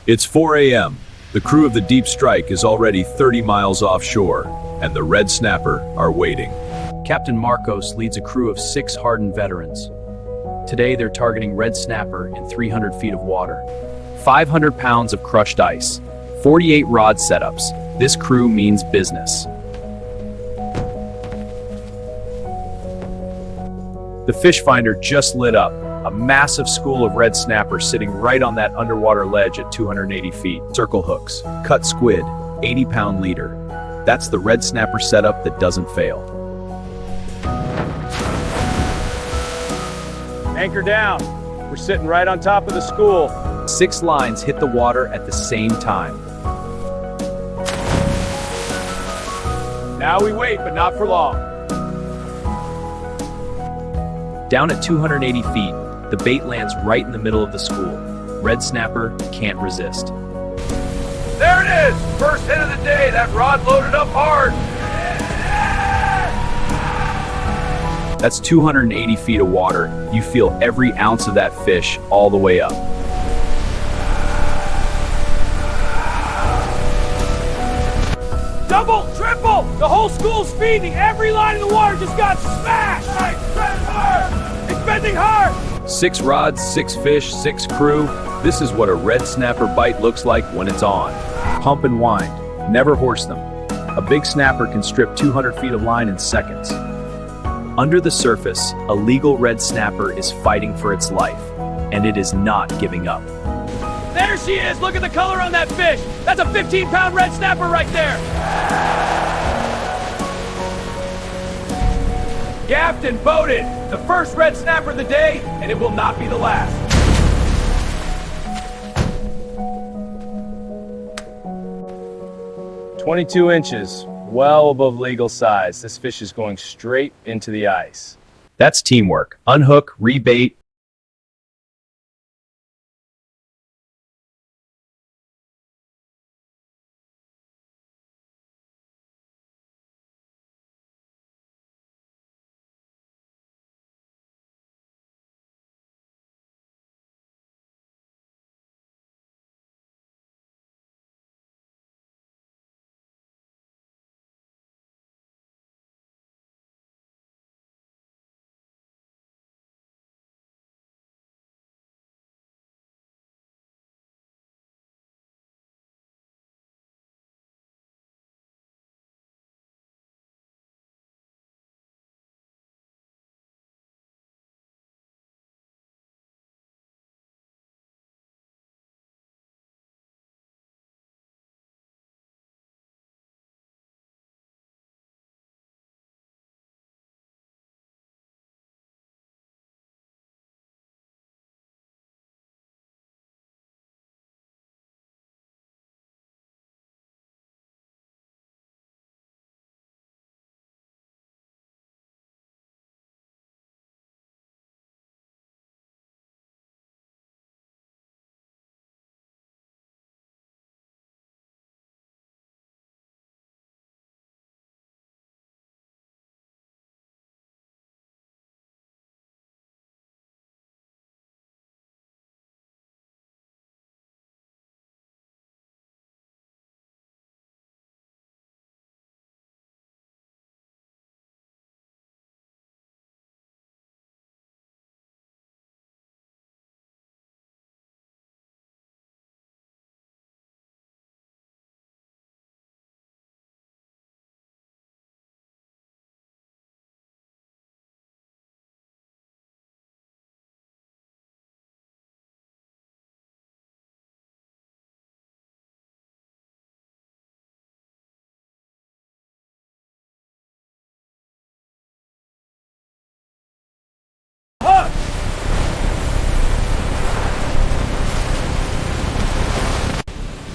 It's 4 a.m. The crew of the Deep Strike is already 30 miles offshore, and the Red Snapper are waiting. Captain Marcos leads a crew of 6 hardened veterans. Today they're targeting red snapper in 300 feet of water. 500 pounds of crushed ice, 48 rod setups. This crew means business. The fish finder just lit up. A massive school of red snapper sitting right on that underwater ledge at 280 feet. Circle hooks, cut squid, 80-pound leader. That's the red snapper setup that doesn't fail. Anchor down. We're sitting right on top of the school. 6 lines hit the water at the same time. Now we wait, but not for long. Down at 280 feet, the bait lands right in the middle of the school. Red snapper can't resist. There it is! First hit of the day. That rod loaded up hard. That's 280 feet of water. You feel every ounce of that fish all the way up. Double, triple! The whole school's feeding. Every line in the water just got smashed. It's bending hard. It's bending hard. 6 rods, 6 fish, 6 crew. This is what a red snapper bite looks like when it's on. Pump and wind. Never horse them. A big snapper can strip 200 feet of line in seconds. Under the surface, a legal red snapper is fighting for its life, and it is not giving up. There she is. Look at the color on that fish. That's a 15-pound red snapper right there. Gaffed and boated. The first red snapper of the day, and it will not be the last. "22 inches, well above legal size. This fish is going straight into the ice." That's teamwork. Unhook, rebait.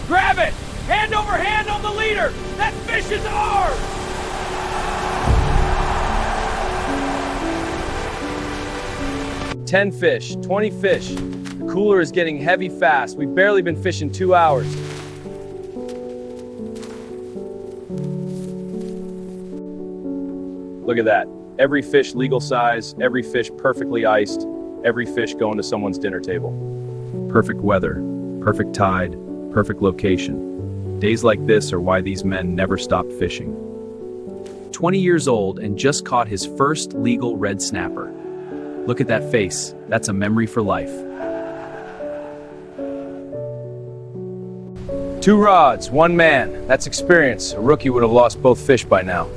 Grab it! Hand over hand on the leader! That fish is ours! "10 fish, 20 fish. The cooler is getting heavy fast. We've barely been fishing 2 hours. Look at that. Every fish legal size, every fish perfectly iced, every fish going to someone's dinner table. Perfect weather, perfect tide, Perfect location. Days like this are why these men never stopped fishing. 20 years old and just caught his first legal red snapper. Look at that face. That's a memory for life. 2 rods, 1 man. That's experience. A rookie would have lost both fish by now.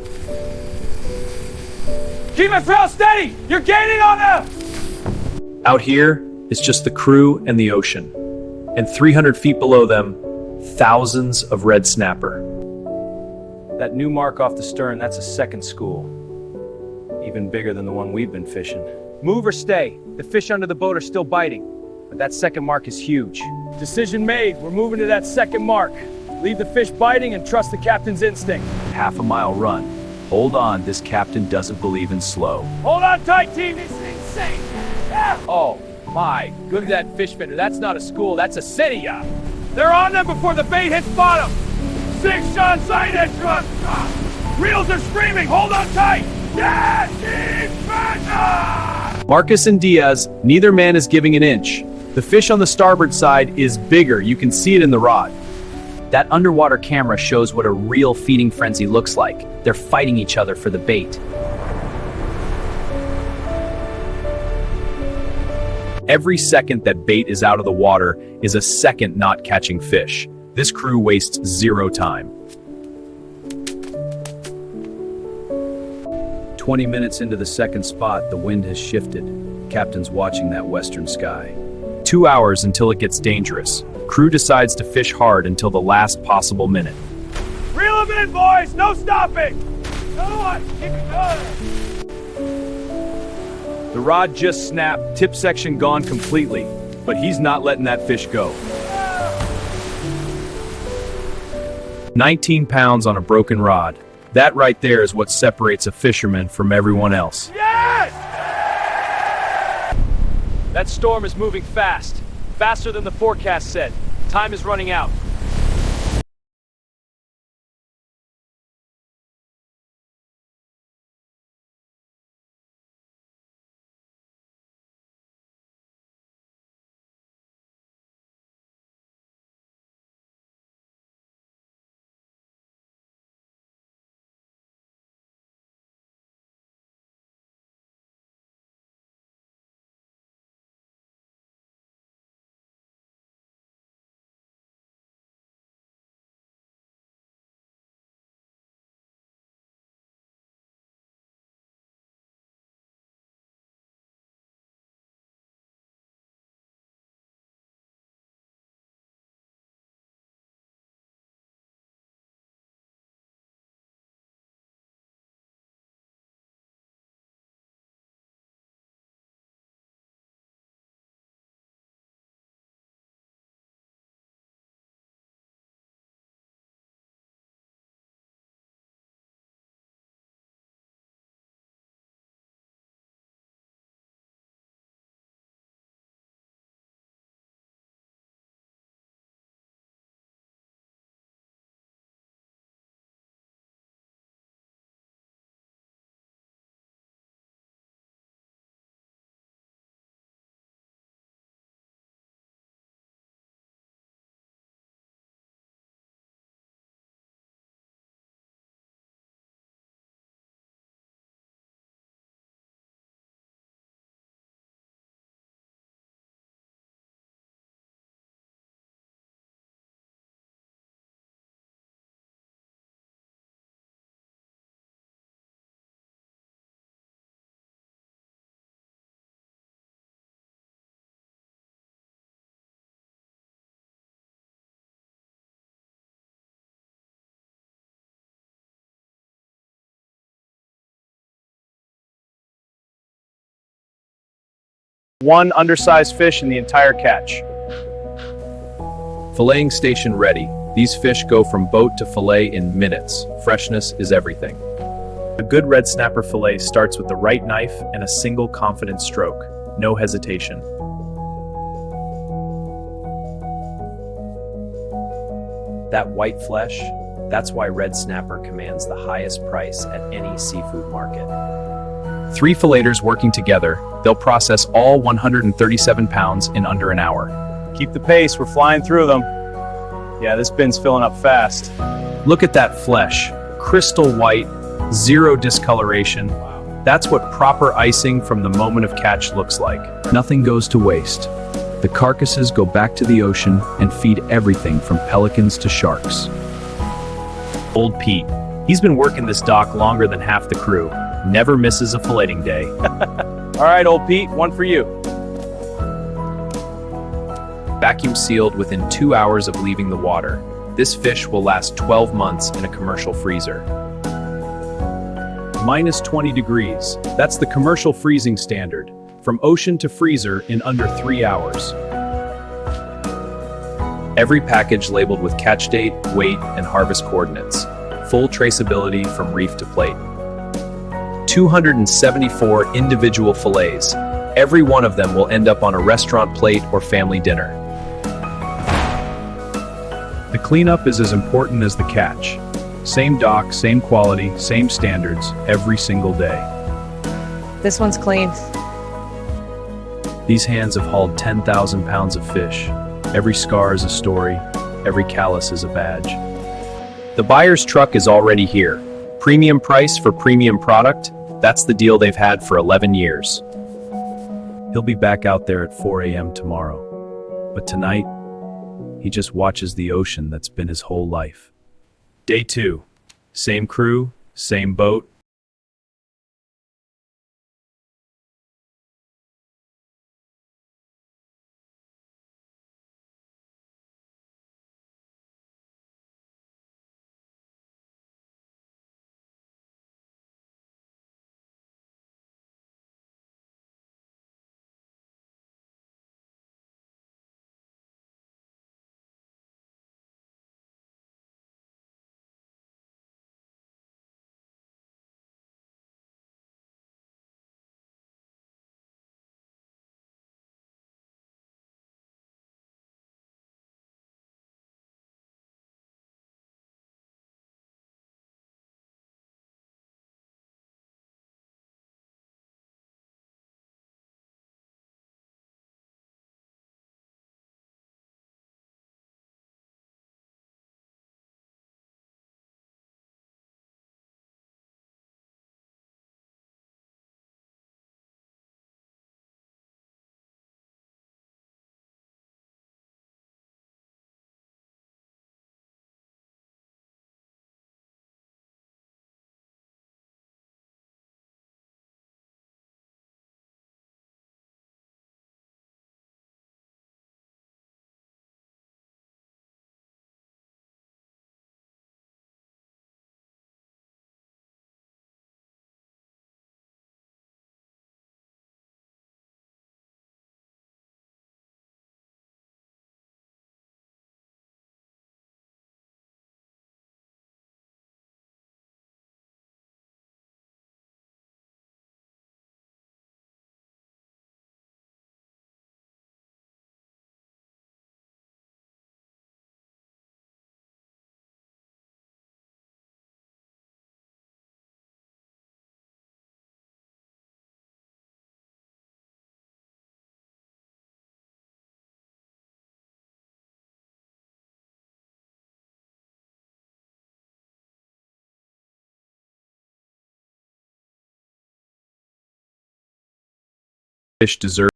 Keep it trail steady! You're gaining on them! Out here, it's just the crew and the ocean. And 300 feet below them, thousands of red snapper. That new mark off the stern, that's a second school. Even bigger than the one we've been fishing. Move or stay. The fish under the boat are still biting. But that second mark is huge. Decision made. We're moving to that second mark. Leave the fish biting and trust the captain's instinct. Half-a-mile run. Hold on, this captain doesn't believe in slow. Hold on tight, team. This is insane. Yeah. Oh, my. Look at that fish finder. That's not a school. That's a city. They're on them before the bait hits bottom. 6 shot sight edge run. Reels are screaming. Hold on tight. Yes! Marcus and Diaz, neither man is giving an inch. The fish on the starboard side is bigger. You can see it in the rod. That underwater camera shows what a real feeding frenzy looks like. They're fighting each other for the bait. Every second that bait is out of the water is a second not catching fish. This crew wastes 0 time. 20 minutes into the second spot, the wind has shifted. Captain's watching that western sky. 2 hours until it gets dangerous. Crew decides to fish hard until the last possible minute. Reel them in, boys! No stopping! Another one! Keep it going! The rod just snapped, tip section gone completely, but he's not letting that fish go. 19 pounds on a broken rod. That right there is what separates a fisherman from everyone else. Yes! That storm is moving fast. Faster than the forecast said. Time is running out. One undersized fish in the entire catch. Filleting station ready. These fish go from boat to fillet in minutes. Freshness is everything. A good red snapper fillet starts with the right knife and a single confident stroke. No hesitation. That white flesh, that's why red snapper commands the highest price at any seafood market. 3 filleters working together, they'll process all 137 pounds in under an hour. Keep the pace, we're flying through them. Yeah, this bin's filling up fast. Look at that flesh, crystal white, zero discoloration. That's what proper icing from the moment of catch looks like. Nothing goes to waste. The carcasses go back to the ocean and feed everything from pelicans to sharks. Old Pete, he's been working this dock longer than half the crew. Never misses a filleting day. All right, old Pete, one for you. Vacuum sealed within 2 hours of leaving the water. This fish will last 12 months in a commercial freezer. Minus 20 degrees. That's the commercial freezing standard. From ocean to freezer in under 3 hours. Every package labeled with catch date, weight, and harvest coordinates. Full traceability from reef to plate. 274 individual fillets. Every one of them will end up on a restaurant plate or family dinner. The cleanup is as important as the catch. Same dock, same quality, same standards, every single day. This one's clean. These hands have hauled 10,000 pounds of fish. Every scar is a story, every callus is a badge. The buyer's truck is already here. Premium price for premium product, that's the deal they've had for 11 years. He'll be back out there at 4 a.m. tomorrow. But tonight, he just watches the ocean that's been his whole life. Day 2. Same crew, same boat, fish deserve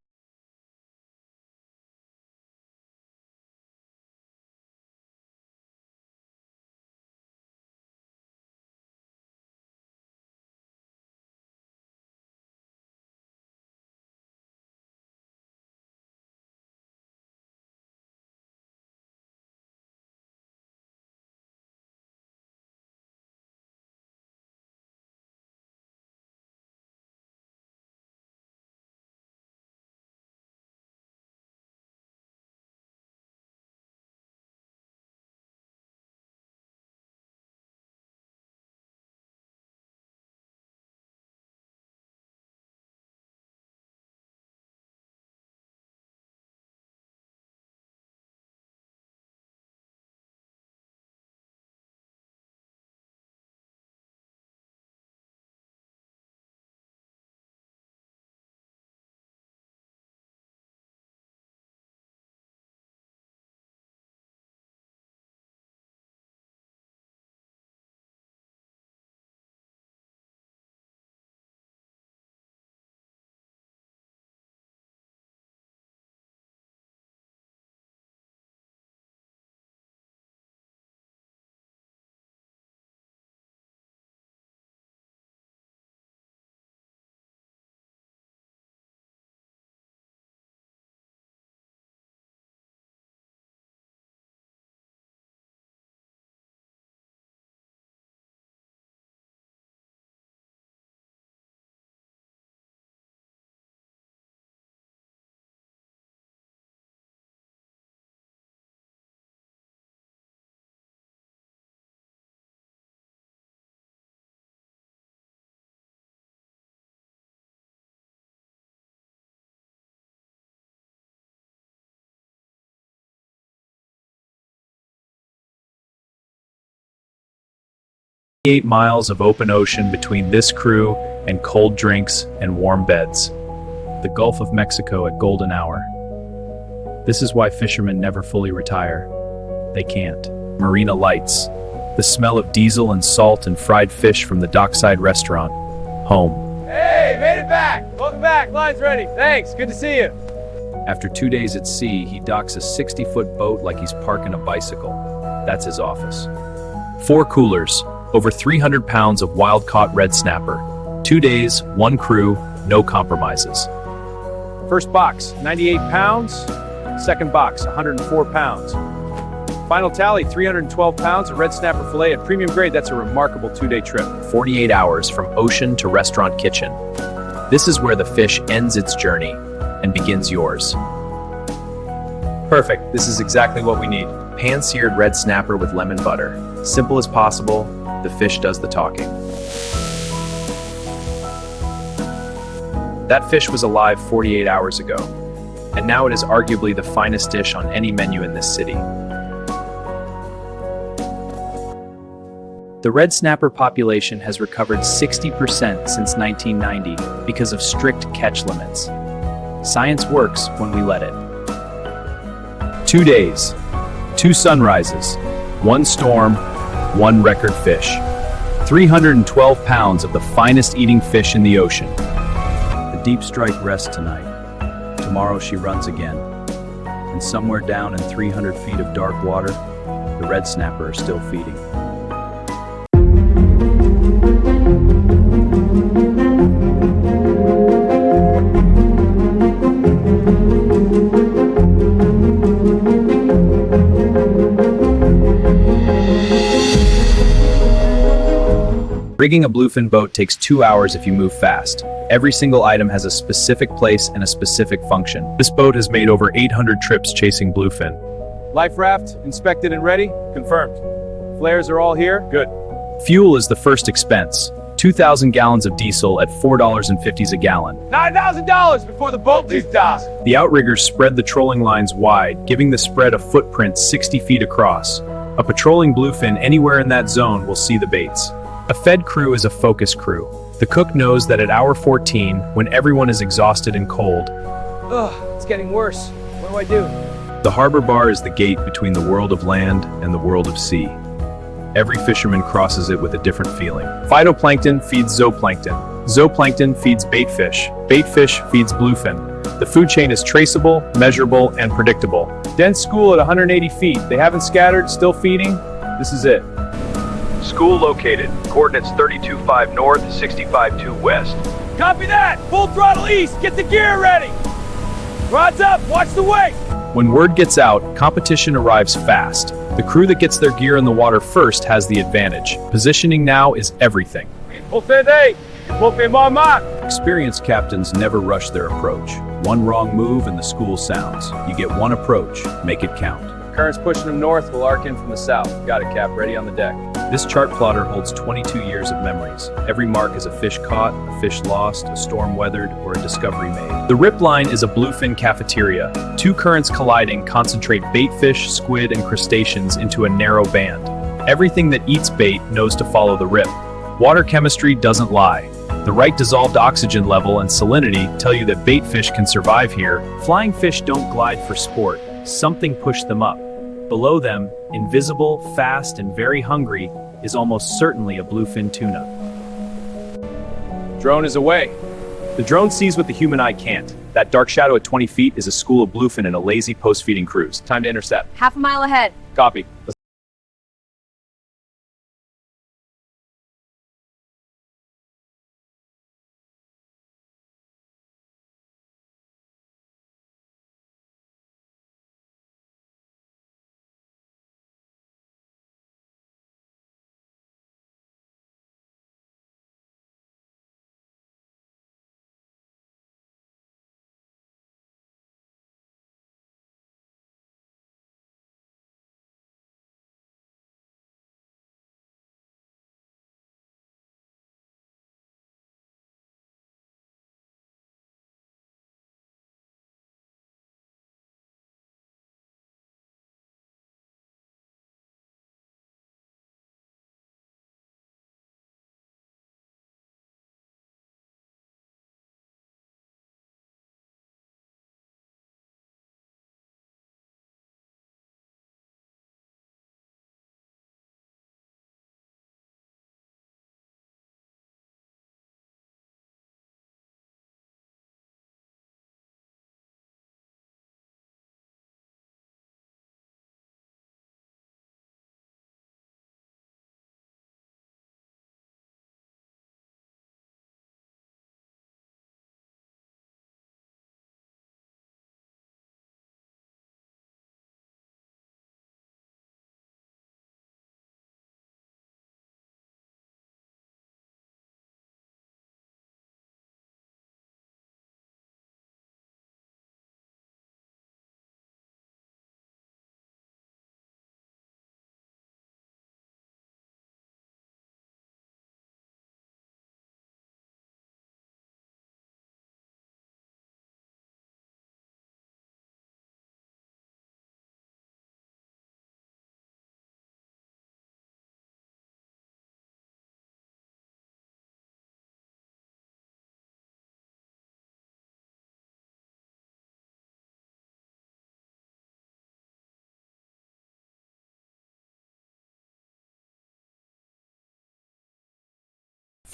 8 miles of open ocean between this crew and cold drinks and warm beds. The Gulf of Mexico at golden hour. This is why fishermen never fully retire. They can't. Marina lights. The smell of diesel and salt and fried fish from the dockside restaurant. Home. Hey, made it back! Welcome back, line's ready. Thanks, good to see you. After 2 days at sea, he docks a 60-foot boat like he's parking a bicycle. That's his office. 4 coolers, over 300 pounds of wild-caught red snapper. 2 days, 1 crew, no compromises. First box, 98 pounds. Second box, 104 pounds. Final tally, 312 pounds of red snapper fillet at premium grade. That's a remarkable 2-day trip. 48 hours from ocean to restaurant kitchen. This is where the fish ends its journey and begins yours. Perfect, this is exactly what we need. Pan-seared red snapper with lemon butter. Simple as possible, the fish does the talking. That fish was alive 48 hours ago, and now it is arguably the finest dish on any menu in this city. The red snapper population has recovered 60% since 1990 because of strict catch limits. Science works when we let it. 2 days, 2 sunrises, 1 storm, 1 record fish. 312 pounds of the finest eating fish in the ocean. The deep strike rests tonight. Tomorrow she runs again. And somewhere down in 300 feet of dark water, the red snapper is still feeding. Rigging a bluefin boat takes 2 hours if you move fast. Every single item has a specific place and a specific function. This boat has made over 800 trips chasing bluefin. Life raft, inspected and ready? Confirmed. Flares are all here? Good. Fuel is the first expense. 2,000 gallons of diesel at $4.50 a gallon. $9,000 before the boat leaves dock. The outriggers spread the trolling lines wide, giving the spread a footprint 60 feet across. A patrolling bluefin anywhere in that zone will see the baits. A fed crew is a focus crew. The cook knows that at hour 14, when everyone is exhausted and cold, Ugh, it's getting worse. What do I do? the harbor bar is the gate between the world of land and the world of sea. Every fisherman crosses it with a different feeling. Phytoplankton feeds zooplankton. Zooplankton feeds baitfish. Baitfish feeds bluefin. The food chain is traceable, measurable, and predictable. Dense school at 180 feet. They haven't scattered, still feeding. This is it. School located. Coordinates 32.5 north, 65.2 west. Copy that! Full throttle east! Get the gear ready! Rods up! Watch the weight! When word gets out, competition arrives fast. The crew that gets their gear in the water first has the advantage. Positioning now is everything. Experienced captains never rush their approach. One wrong move and the school sounds. You get one approach, make it count. Current's pushing them north, we'll arc in from the south. Got it, Cap, ready on the deck. This chart plotter holds 22 years of memories. Every mark is a fish caught, a fish lost, a storm weathered, or a discovery made. The rip line is a bluefin cafeteria. 2 currents colliding concentrate baitfish, squid, and crustaceans into a narrow band. Everything that eats bait knows to follow the rip. Water chemistry doesn't lie. The right dissolved oxygen level and salinity tell you that baitfish can survive here. Flying fish don't glide for sport. Something pushed them up. Below them, invisible, fast, and very hungry, is almost certainly a bluefin tuna. Drone is away. The drone sees what the human eye can't. That dark shadow at 20 feet is a school of bluefin in a lazy post-feeding cruise. Time to intercept. Half a mile ahead. Copy.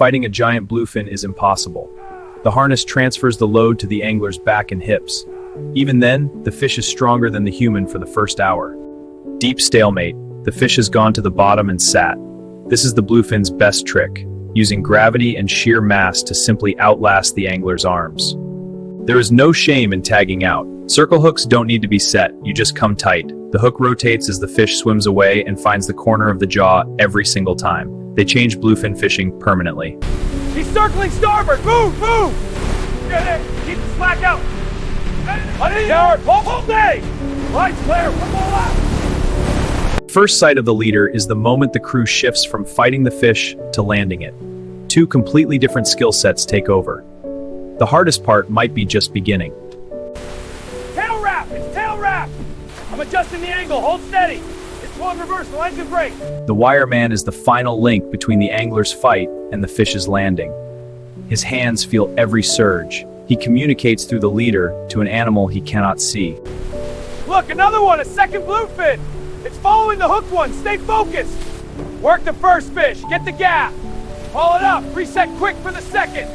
fighting a giant bluefin is impossible. The harness transfers the load to the angler's back and hips. Even then, the fish is stronger than the human for the first hour. Deep stalemate. The fish has gone to the bottom and sat. This is the bluefin's best trick, using gravity and sheer mass to simply outlast the angler's arms. There is no shame in tagging out. Circle hooks don't need to be set, you just come tight. The hook rotates as the fish swims away and finds the corner of the jaw every single time. They change bluefin fishing permanently. He's circling starboard! Move! Move! Get it! Keep the slack out! Downward! Hold day! Lights clear! One more lap! First sight of the leader is the moment the crew shifts from fighting the fish to landing it. Two completely different skill sets take over. The hardest part might be just beginning. Tail wrap! It's tail wrap! I'm adjusting the angle. Hold steady. It's full reversal. Engine brake. The wireman is the final link between the angler's fight and the fish's landing. His hands feel every surge. He communicates through the leader to an animal he cannot see. Look, another one, a second bluefin. It's following the hooked one. Stay focused. Work the first fish. Get the gap. Haul it up. Reset quick for the second.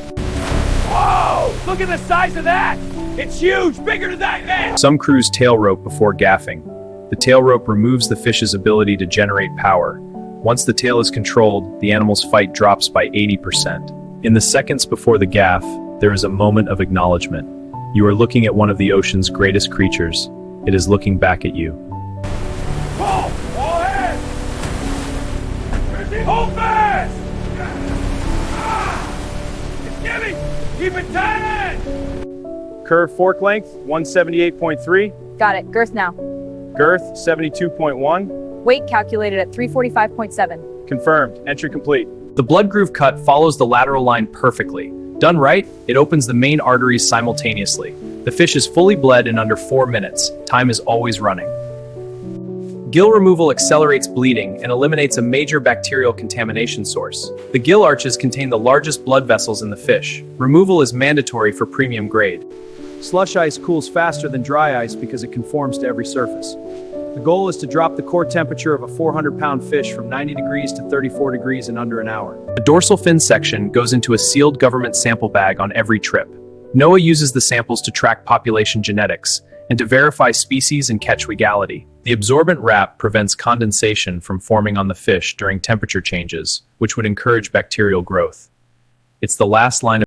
Whoa! Look at the size of that. It's huge. Bigger than that man. Some crews tail rope before gaffing. The tail rope removes the fish's ability to generate power. Once the tail is controlled, the animal's fight drops by 80%. In the seconds before the gaff, there is a moment of acknowledgement. You are looking at one of the ocean's greatest creatures. It is looking back at you. Pull! All hands! Hold fast! It's giving! Keep it tight! Curve fork length, 178.3. Got it. Girth now. Girth, 72.1. Weight calculated at 345.7. Confirmed. Entry complete. The blood groove cut follows the lateral line perfectly. Done right, it opens the main arteries simultaneously. The fish is fully bled in under 4 minutes. Time is always running. Gill removal accelerates bleeding and eliminates a major bacterial contamination source. The gill arches contain the largest blood vessels in the fish. Removal is mandatory for premium grade. Slush ice cools faster than dry ice because it conforms to every surface. The goal is to drop the core temperature of a 400-pound fish from 90 degrees to 34 degrees in under an hour. The dorsal fin section goes into a sealed government sample bag on every trip. NOAA uses the samples to track population genetics and to verify species and catch legality. The absorbent wrap prevents condensation from forming on the fish during temperature changes, which would encourage bacterial growth. It's the last line of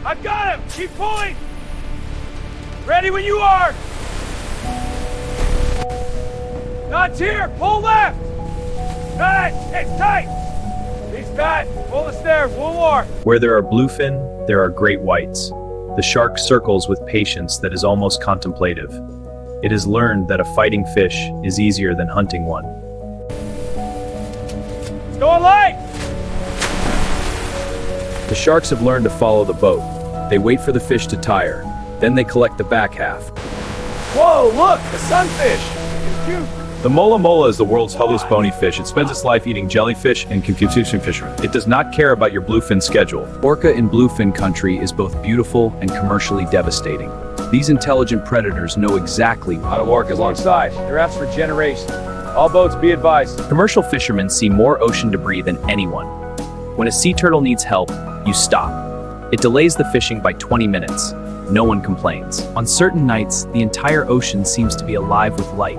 I've got him! Keep pulling! Ready when you are! Knots here! Pull left! Cut! It's tight! He's cut! Pull the stairs, one more! Where there are bluefin, there are great whites. The shark circles with patience that is almost contemplative. It is learned that a fighting fish is easier than hunting one. It's going light! The sharks have learned to follow the boat. They wait for the fish to tire. Then they collect the back half. Whoa, look! The sunfish! It's cute! The mola mola is the world's hullest bony fish. It spends its life eating jellyfish and concupiscent fishermen. It does not care about your bluefin schedule. Orca in bluefin country is both beautiful and commercially devastating. These intelligent predators know exactly How to orcas alongside. They're out for generations. All boats be advised. Commercial fishermen see more ocean debris than anyone. When a sea turtle needs help, you stop. It delays the fishing by 20 minutes. No one complains. On certain nights, the entire ocean seems to be alive with light.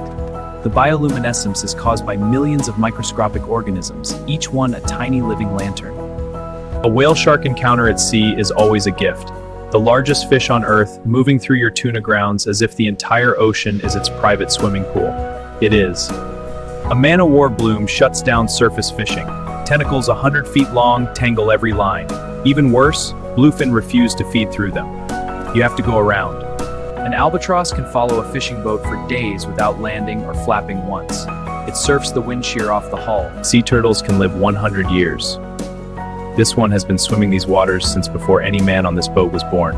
The bioluminescence is caused by millions of microscopic organisms, each one a tiny living lantern. A whale shark encounter at sea is always a gift. The largest fish on Earth, moving through your tuna grounds as if the entire ocean is its private swimming pool. It is. A man-o-war bloom shuts down surface fishing. Tentacles 100 feet long tangle every line. Even worse, bluefin refuse to feed through them. You have to go around. An albatross can follow a fishing boat for days without landing or flapping once. It surfs the wind shear off the hull. Sea turtles can live 100 years. This one has been swimming these waters since before any man on this boat was born.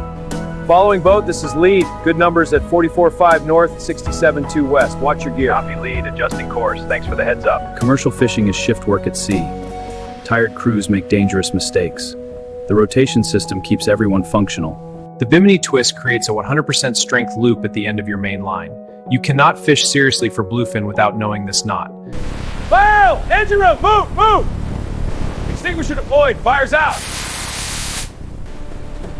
Following boat, this is lead. Good numbers at 44.5 north, 67.2 west. Watch your gear. Copy lead, adjusting course. Thanks for the heads up. Commercial fishing is shift work at sea. Tired crews make dangerous mistakes. The rotation system keeps everyone functional. The Bimini twist creates a 100% strength loop at the end of your main line. You cannot fish seriously for bluefin without knowing this knot. Fire! Engine room! Move! Move! Extinguisher deployed. Fire's out.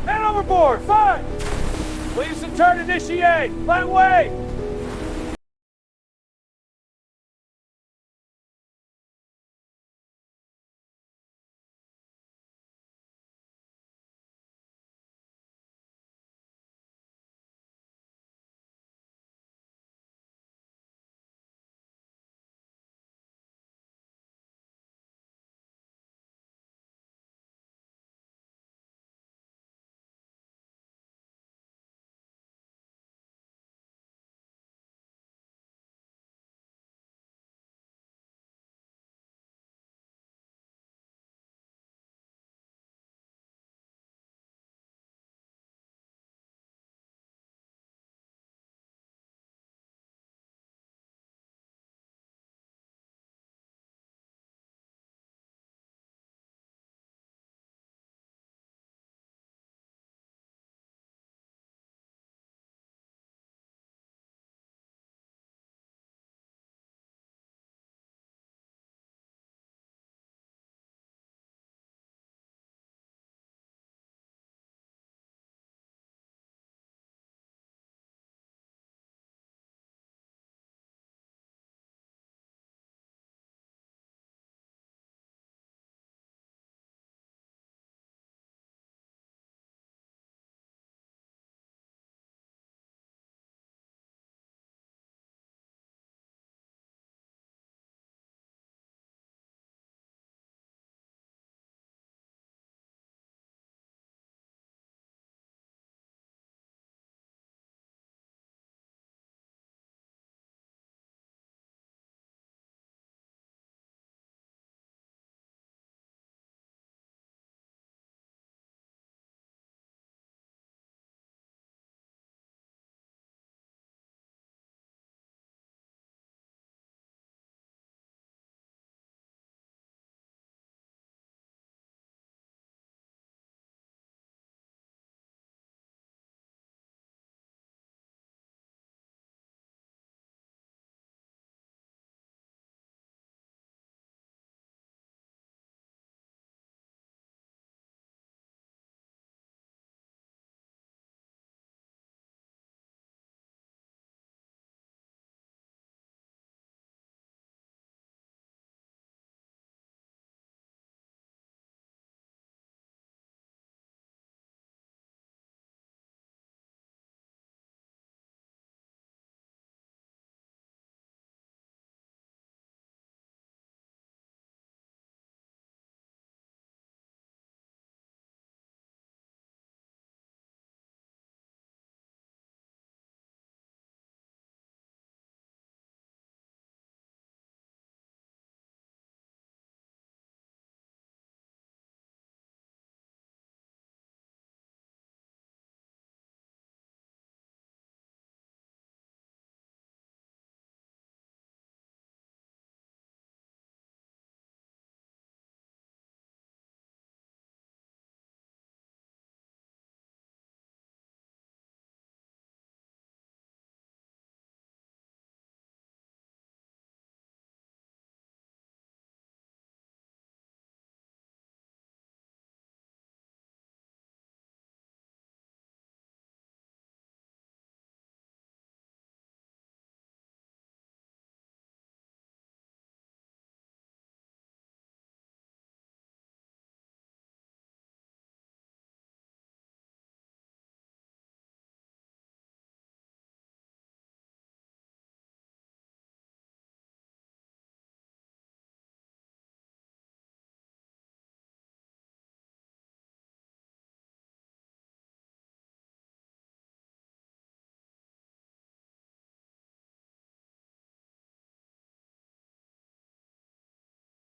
Man overboard. Fire! Leaves and turn initiate. Flat way.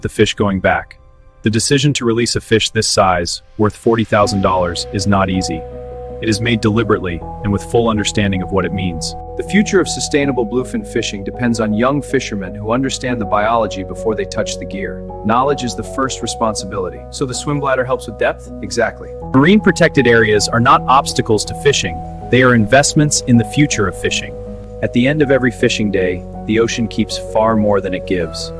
the fish going back. The decision to release a fish this size, worth $40,000, is not easy. It is made deliberately and with full understanding of what it means. The future of sustainable bluefin fishing depends on young fishermen who understand the biology before they touch the gear. Knowledge is the first responsibility. So the swim bladder helps with depth? Exactly. Marine protected areas are not obstacles to fishing. They are investments in the future of fishing. At the end of every fishing day, the ocean keeps far more than it gives.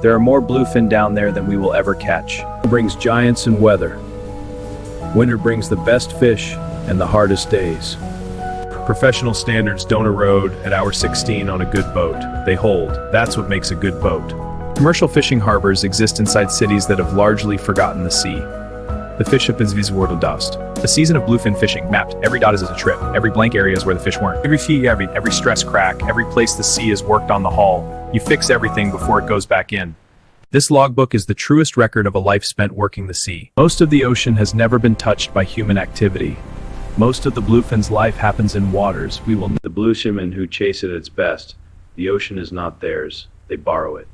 There are more bluefin down there than we will ever catch. It brings giants and weather. Winter brings the best fish and the hardest days. Professional standards don't erode at hour 16 on a good boat. They hold. That's what makes a good boat. Commercial fishing harbors exist inside cities that have largely forgotten the sea. The fish up is visible to dust. A season of bluefin fishing mapped. Every dot is a trip. Every blank area is where the fish weren't. Every every stress crack, every place the sea has worked on the hull. You fix everything before it goes back in. This logbook is the truest record of a life spent working the sea. Most of the ocean has never been touched by human activity. Most of the bluefin's life happens in waters we will. The bluefin who chase it at its best. The ocean is not theirs. They borrow it.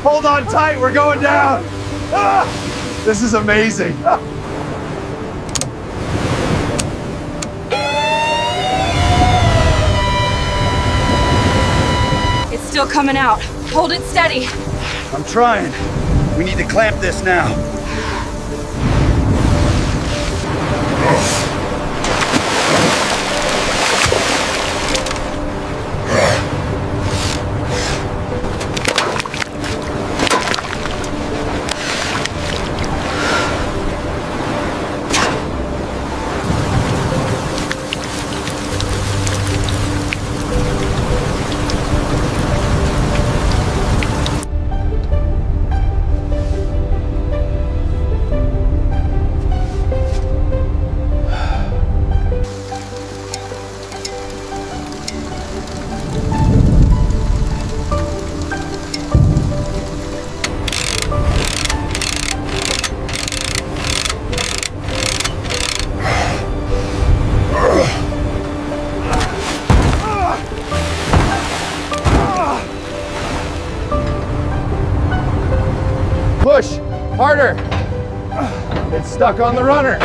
Hold on tight, we're going down. This is amazing. It's still coming out. Hold it steady. I'm trying. We need to clamp this now. Harder! It's stuck on the runner.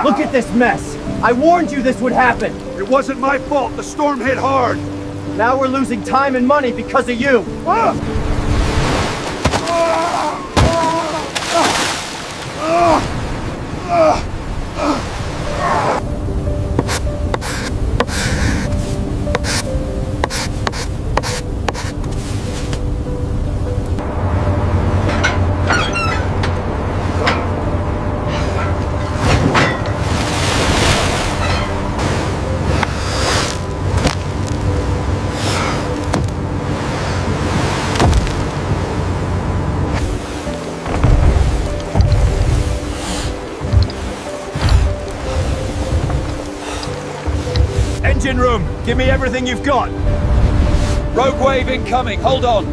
Look at this mess! I warned you this would happen! It wasn't my fault. The storm hit hard. Now we're losing time and money because of you! Engine room! Give me everything you've got! Rogue wave incoming, hold on.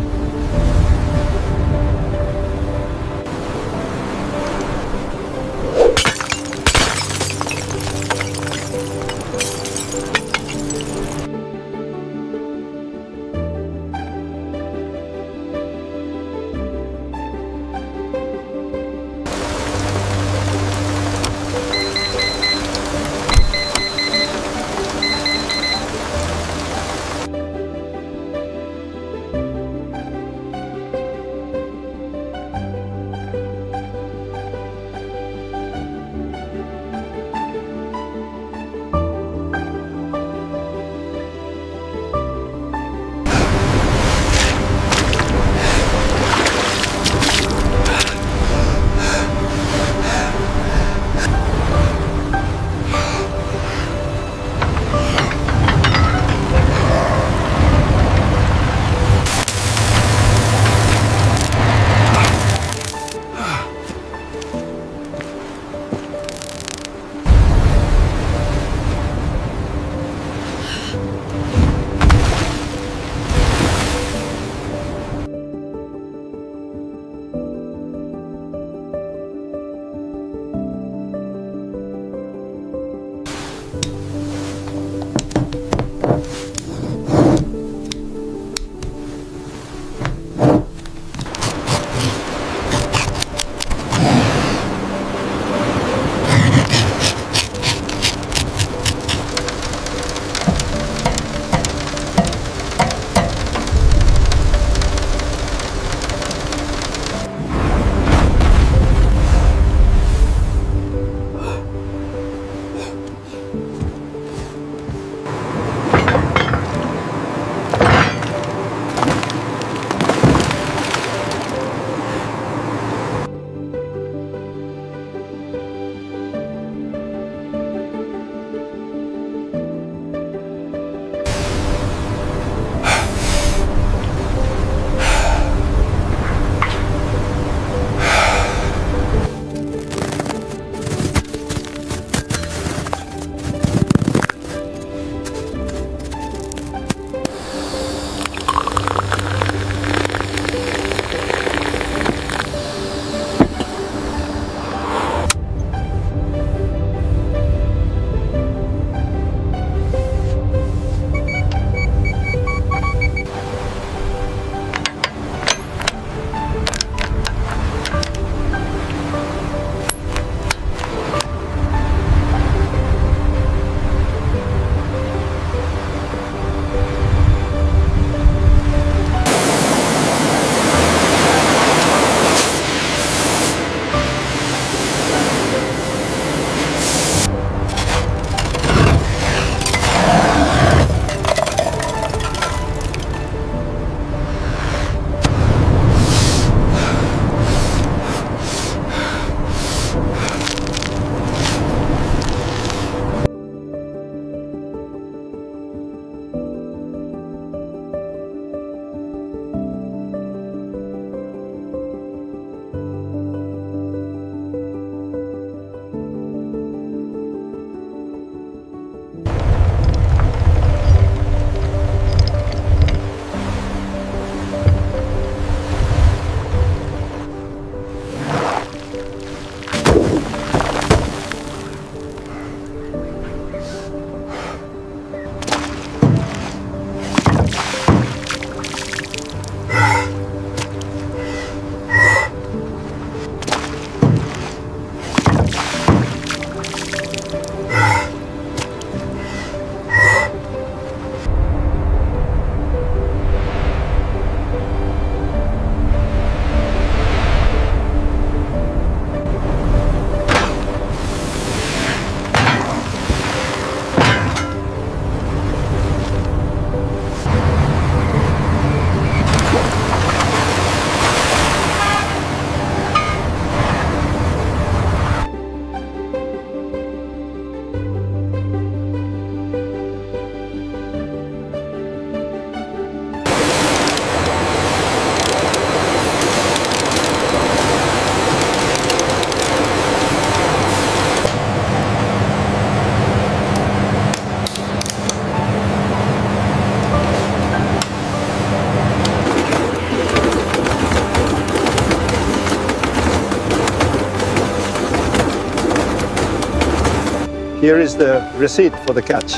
Here is the receipt for the catch.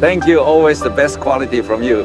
Thank you, always the best quality from you.